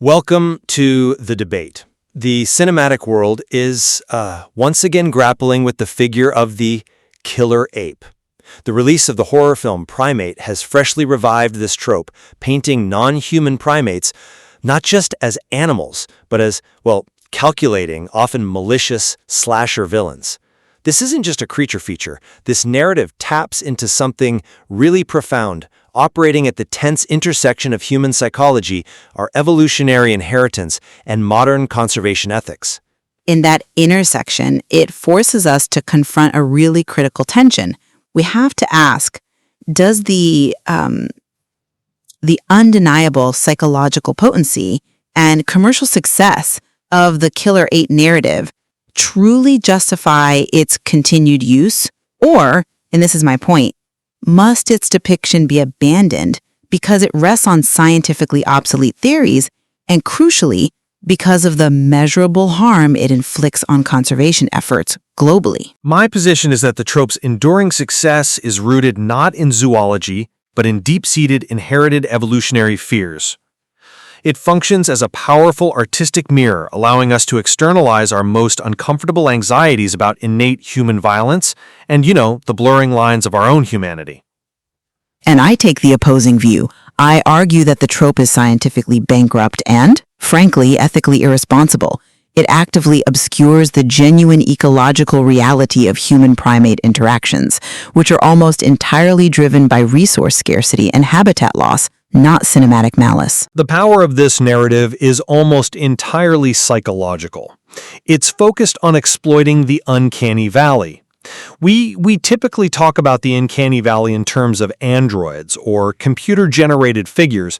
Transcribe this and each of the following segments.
Welcome to the debate. The cinematic world is once again grappling with the figure of the killer ape. The release of the horror film Primate has freshly revived this trope, painting non-human primates not just as animals, but as, well, calculating, often malicious slasher villains. This isn't just a creature feature. This narrative taps into something really profound, operating at the tense intersection of human psychology, our evolutionary inheritance, and modern conservation ethics. In that intersection, it forces us to confront a really critical tension. We have to ask, does the undeniable psychological potency and commercial success of the killer ape narrative truly justify its continued use? Or, and this is my point, must its depiction be abandoned because it rests on scientifically obsolete theories and, crucially, because of the measurable harm it inflicts on conservation efforts globally? My position is that the trope's enduring success is rooted not in zoology, but in deep-seated inherited evolutionary fears. It functions as a powerful artistic mirror, allowing us to externalize our most uncomfortable anxieties about innate human violence and, the blurring lines of our own humanity. And I take the opposing view. I argue that the trope is scientifically bankrupt and, frankly, ethically irresponsible. It actively obscures the genuine ecological reality of human-primate interactions, which are almost entirely driven by resource scarcity and habitat loss, not cinematic malice. The power of this narrative is almost entirely psychological. It's focused on exploiting the uncanny valley. We typically talk about the uncanny valley in terms of androids or computer-generated figures,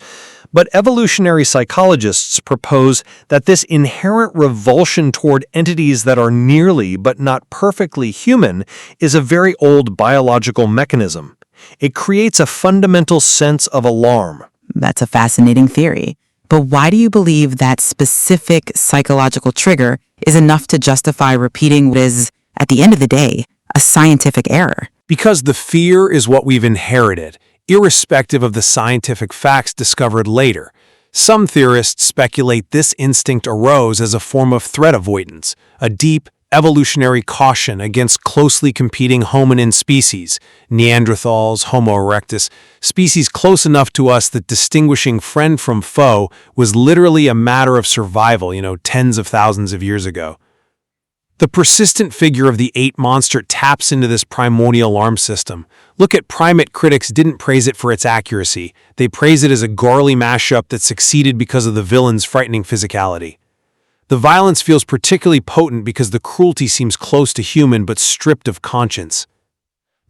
but evolutionary psychologists propose that this inherent revulsion toward entities that are nearly but not perfectly human is a very old biological mechanism. It creates a fundamental sense of alarm. That's a fascinating theory. But why do you believe that specific psychological trigger is enough to justify repeating what is, at the end of the day, a scientific error? Because the fear is what we've inherited, irrespective of the scientific facts discovered later. Some theorists speculate this instinct arose as a form of threat avoidance, a deep, evolutionary caution against closely competing hominin species, Neanderthals, Homo erectus, species close enough to us that distinguishing friend from foe was literally a matter of survival, tens of thousands of years ago. The persistent figure of the ape monster taps into this primordial alarm system. Look at Primate. Critics didn't praise it for its accuracy. They praise it as a garly mashup that succeeded because of the villain's frightening physicality. The violence feels particularly potent because the cruelty seems close to human but stripped of conscience.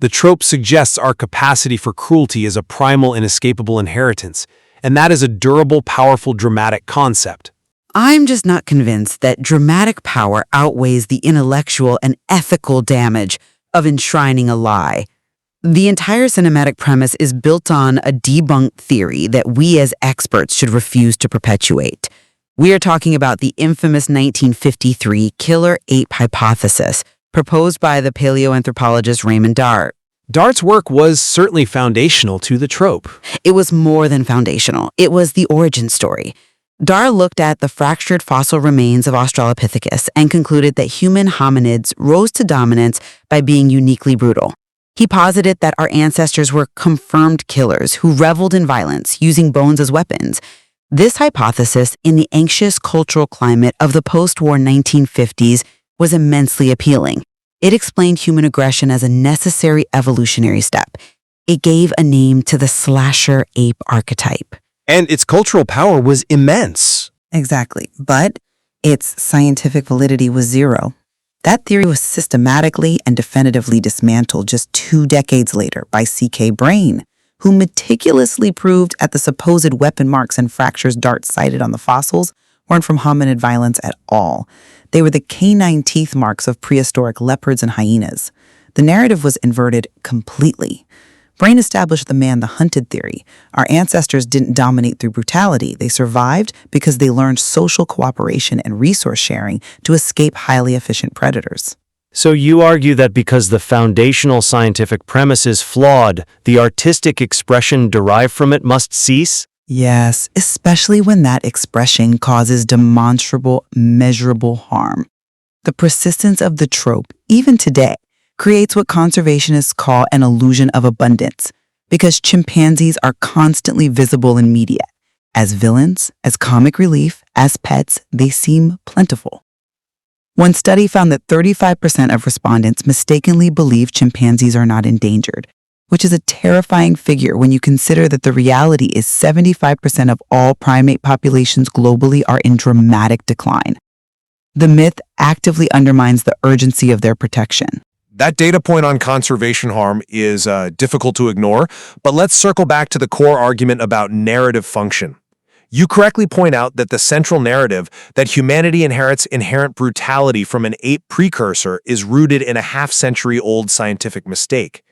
The trope suggests our capacity for cruelty is a primal, inescapable inheritance, and that is a durable, powerful, dramatic concept. I'm just not convinced that dramatic power outweighs the intellectual and ethical damage of enshrining a lie. The entire cinematic premise is built on a debunked theory that we as experts should refuse to perpetuate. We are talking about the infamous 1953 killer ape hypothesis proposed by the paleoanthropologist Raymond Dart. Dart's work was certainly foundational to the trope. It was more than foundational. It was the origin story. Dart looked at the fractured fossil remains of Australopithecus and concluded that human hominids rose to dominance by being uniquely brutal. He posited that our ancestors were confirmed killers who reveled in violence, using bones as weapons. This hypothesis, in the anxious cultural climate of the post-war 1950s, was immensely appealing. It explained human aggression as a necessary evolutionary step. It gave a name to the slasher ape archetype. And its cultural power was immense. Exactly, but its scientific validity was zero. That theory was systematically and definitively dismantled just 2 decades later by C.K. Brain, who meticulously proved that the supposed weapon marks and fractures Dart cited on the fossils weren't from hominid violence at all. They were the canine teeth marks of prehistoric leopards and hyenas. The narrative was inverted completely. Brain established the man-the-hunted theory. Our ancestors didn't dominate through brutality. They survived because they learned social cooperation and resource sharing to escape highly efficient predators. So you argue that because the foundational scientific premise is flawed, the artistic expression derived from it must cease? Yes, especially when that expression causes demonstrable, measurable harm. The persistence of the trope, even today, creates what conservationists call an illusion of abundance, because chimpanzees are constantly visible in media. As villains, as comic relief, as pets, they seem plentiful. One study found that 35% of respondents mistakenly believe chimpanzees are not endangered, which is a terrifying figure when you consider that the reality is 75% of all primate populations globally are in dramatic decline. The myth actively undermines the urgency of their protection. That data point on conservation harm is difficult to ignore, but let's circle back to the core argument about narrative function. You correctly point out that the central narrative that humanity inherits inherent brutality from an ape precursor is rooted in a half-century-old scientific mistake.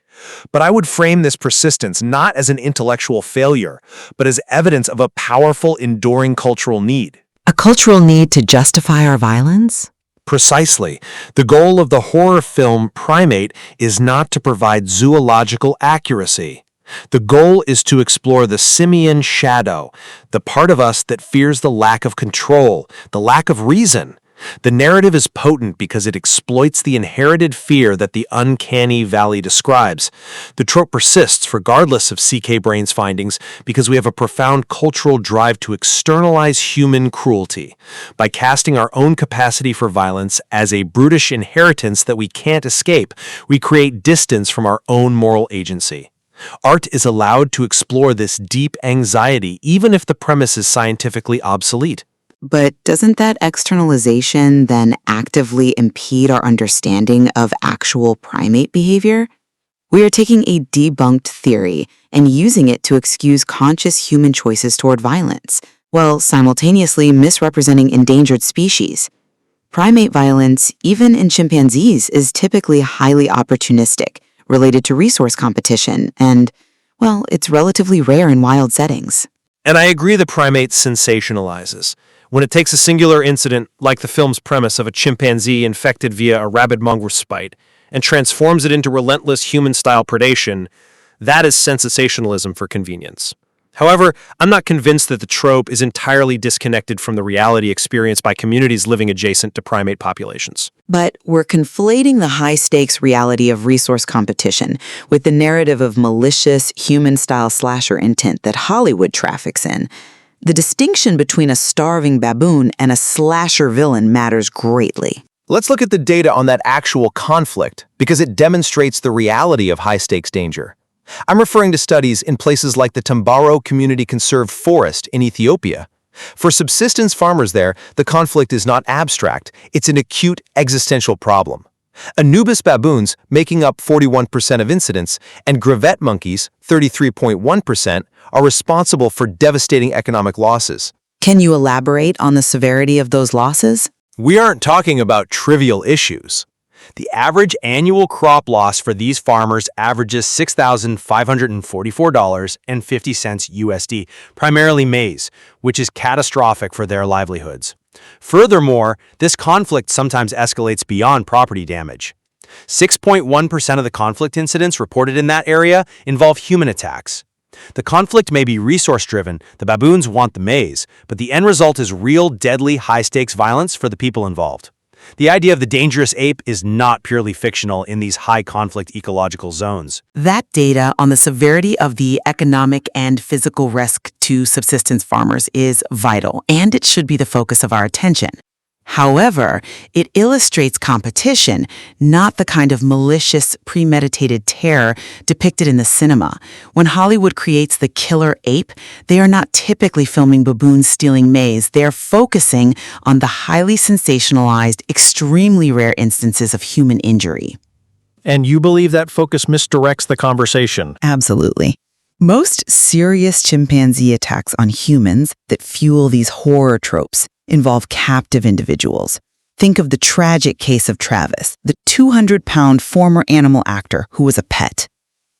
But I would frame this persistence not as an intellectual failure, but as evidence of a powerful, enduring cultural need. A cultural need to justify our violence? Precisely. The goal of the horror film Primate is not to provide zoological accuracy. The goal is to explore the simian shadow, the part of us that fears the lack of control, the lack of reason. The narrative is potent because it exploits the inherited fear that the uncanny valley describes. The trope persists regardless of CK Brain's findings because we have a profound cultural drive to externalize human cruelty. By casting our own capacity for violence as a brutish inheritance that we can't escape, we create distance from our own moral agency. Art is allowed to explore this deep anxiety even if the premise is scientifically obsolete. But doesn't that externalization then actively impede our understanding of actual primate behavior? We are taking a debunked theory and using it to excuse conscious human choices toward violence, while simultaneously misrepresenting endangered species. Primate violence, even in chimpanzees, is typically highly opportunistic, related to resource competition, and, well, it's relatively rare in wild settings. And I agree the primate sensationalizes. When it takes a singular incident, like the film's premise of a chimpanzee infected via a rabid mongrel spite, and transforms it into relentless human-style predation, that is sensationalism for convenience. However, I'm not convinced that the trope is entirely disconnected from the reality experienced by communities living adjacent to primate populations. But we're conflating the high-stakes reality of resource competition with the narrative of malicious, human-style slasher intent that Hollywood traffics in. The distinction between a starving baboon and a slasher villain matters greatly. Let's look at the data on that actual conflict, because it demonstrates the reality of high-stakes danger. I'm referring to studies in places like the Tambaro Community Conserved Forest in Ethiopia. For subsistence farmers there, the conflict is not abstract, it's an acute existential problem. Anubis baboons, making up 41% of incidents, and gravette monkeys, 33.1%, are responsible for devastating economic losses. Can you elaborate on the severity of those losses? We aren't talking about trivial issues. The average annual crop loss for these farmers averages $6,544.50 USD, primarily maize, which is catastrophic for their livelihoods. Furthermore, this conflict sometimes escalates beyond property damage. 6.1% of the conflict incidents reported in that area involve human attacks. The conflict may be resource-driven, the baboons want the maize, but the end result is real, deadly, high-stakes violence for the people involved. The idea of the dangerous ape is not purely fictional in these high-conflict ecological zones. That data on the severity of the economic and physical risk to subsistence farmers is vital, and it should be the focus of our attention. However, it illustrates competition, not the kind of malicious, premeditated terror depicted in the cinema. When Hollywood creates the killer ape, they are not typically filming baboons stealing maize. They are focusing on the highly sensationalized, extremely rare instances of human injury. And you believe that focus misdirects the conversation? Absolutely. Most serious chimpanzee attacks on humans that fuel these horror tropes involve captive individuals. Think of the tragic case of Travis, the 200-pound former animal actor who was a pet.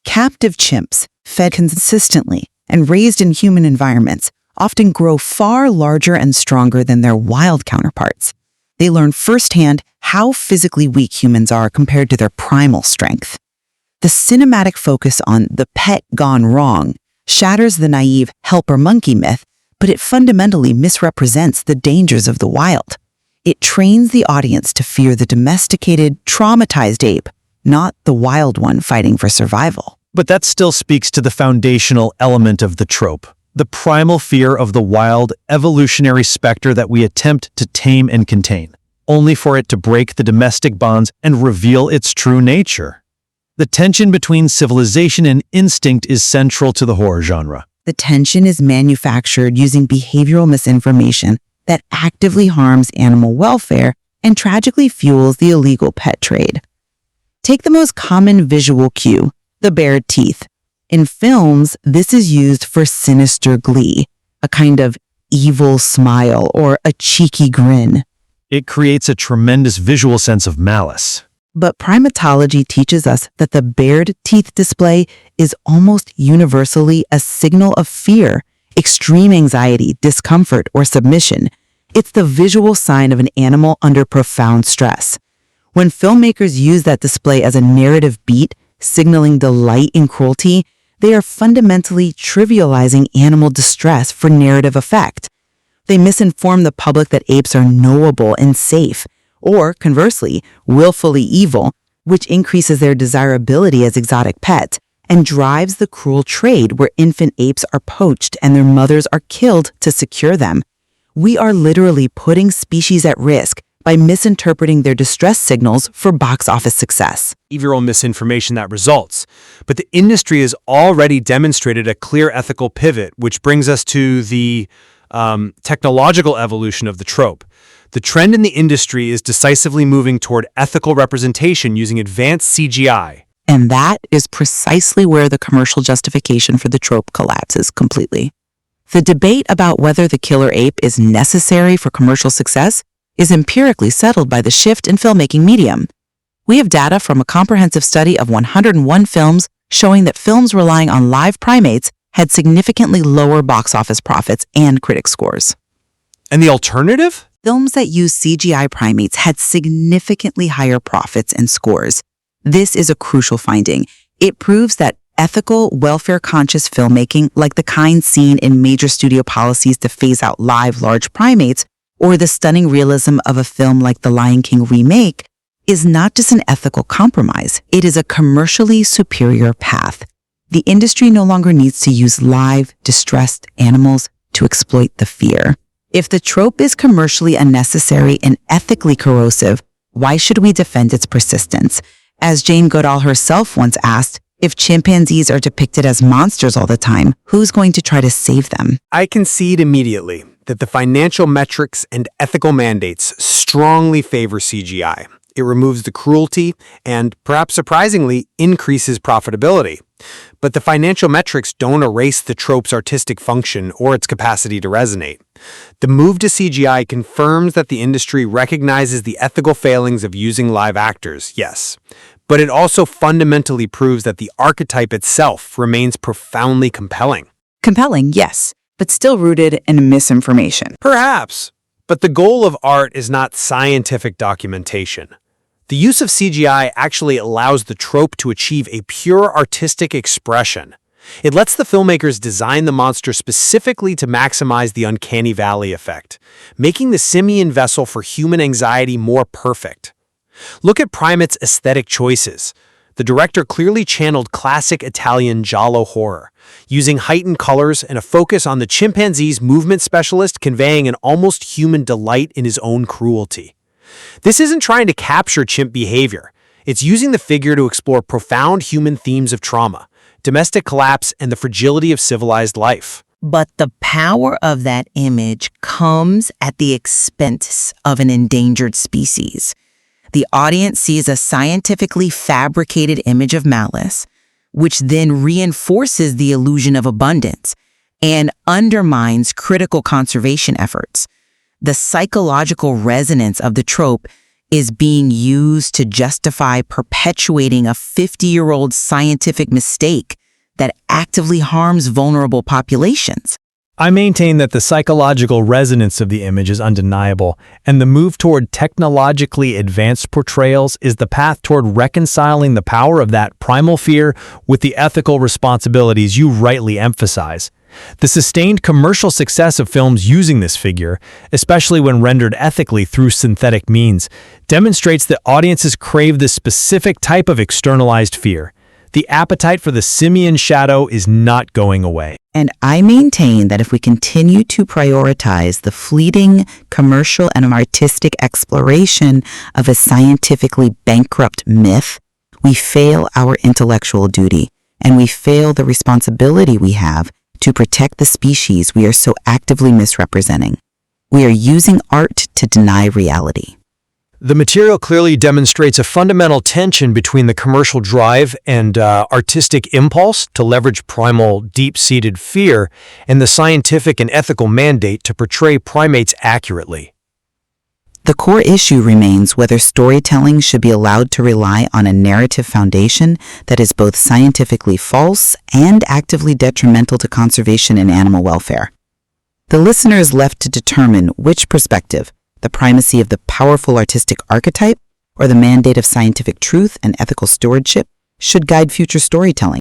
Captive chimps, fed consistently and raised in human environments, often grow far larger and stronger than their wild counterparts. They learn firsthand how physically weak humans are compared to their primal strength. The cinematic focus on the pet gone wrong shatters the naive helper monkey myth, but it fundamentally misrepresents the dangers of the wild. It trains the audience to fear the domesticated, traumatized ape, not the wild one fighting for survival. But that still speaks to the foundational element of the trope, the primal fear of the wild, evolutionary specter that we attempt to tame and contain, only for it to break the domestic bonds and reveal its true nature. The tension between civilization and instinct is central to the horror genre. The tension is manufactured using behavioral misinformation that actively harms animal welfare and tragically fuels the illegal pet trade. Take the most common visual cue, the bared teeth. In films, this is used for sinister glee, a kind of evil smile or a cheeky grin. It creates a tremendous visual sense of malice. But primatology teaches us that the bared teeth display is almost universally a signal of fear, extreme anxiety, discomfort, or submission. It's the visual sign of an animal under profound stress. When filmmakers use that display as a narrative beat, signaling delight in cruelty, they are fundamentally trivializing animal distress for narrative effect. They misinform the public that apes are knowable and safe, or, conversely, willfully evil, which increases their desirability as exotic pets and drives the cruel trade where infant apes are poached and their mothers are killed to secure them. We are literally putting species at risk by misinterpreting their distress signals for box office success. Behavioral misinformation that results. But the industry has already demonstrated a clear ethical pivot, which brings us to the technological evolution of the trope. The trend in the industry is decisively moving toward ethical representation using advanced CGI. And that is precisely where the commercial justification for the trope collapses completely. The debate about whether the killer ape is necessary for commercial success is empirically settled by the shift in filmmaking medium. We have data from a comprehensive study of 101 films showing that films relying on live primates had significantly lower box office profits and critic scores. And the alternative? Films that use CGI primates had significantly higher profits and scores. This is a crucial finding. It proves that ethical, welfare-conscious filmmaking, like the kind seen in major studio policies to phase out live large primates, or the stunning realism of a film like The Lion King remake, is not just an ethical compromise. It is a commercially superior path. The industry no longer needs to use live, distressed animals to exploit the fear. If the trope is commercially unnecessary and ethically corrosive, why should we defend its persistence? As Jane Goodall herself once asked, if chimpanzees are depicted as monsters all the time, who's going to try to save them? I concede immediately that the financial metrics and ethical mandates strongly favor CGI. It removes the cruelty and, perhaps surprisingly, increases profitability. But the financial metrics don't erase the trope's artistic function or its capacity to resonate. The move to CGI confirms that the industry recognizes the ethical failings of using live actors, yes. But it also fundamentally proves that the archetype itself remains profoundly compelling. Compelling, yes, but still rooted in misinformation. Perhaps. But the goal of art is not scientific documentation. The use of CGI actually allows the trope to achieve a pure artistic expression. It lets the filmmakers design the monster specifically to maximize the uncanny valley effect, making the simian vessel for human anxiety more perfect. Look at Primate's aesthetic choices. The director clearly channeled classic Italian giallo horror, using heightened colors and a focus on the chimpanzee's movement specialist conveying an almost human delight in his own cruelty. This isn't trying to capture chimp behavior. It's using the figure to explore profound human themes of trauma, domestic collapse, and the fragility of civilized life. But the power of that image comes at the expense of an endangered species. The audience sees a scientifically fabricated image of malice, which then reinforces the illusion of abundance and undermines critical conservation efforts. The psychological resonance of the trope is being used to justify perpetuating a 50-year-old scientific mistake that actively harms vulnerable populations. I maintain that the psychological resonance of the image is undeniable, and the move toward technologically advanced portrayals is the path toward reconciling the power of that primal fear with the ethical responsibilities you rightly emphasize. The sustained commercial success of films using this figure, especially when rendered ethically through synthetic means, demonstrates that audiences crave this specific type of externalized fear. The appetite for the simian shadow is not going away. And I maintain that if we continue to prioritize the fleeting commercial and artistic exploration of a scientifically bankrupt myth, we fail our intellectual duty, and we fail the responsibility we have to protect the species we are so actively misrepresenting. We are using art to deny reality. The material clearly demonstrates a fundamental tension between the commercial drive and artistic impulse to leverage primal, deep-seated fear and the scientific and ethical mandate to portray primates accurately. The core issue remains whether storytelling should be allowed to rely on a narrative foundation that is both scientifically false and actively detrimental to conservation and animal welfare. The listener is left to determine which perspective, the primacy of the powerful artistic archetype or the mandate of scientific truth and ethical stewardship, should guide future storytelling.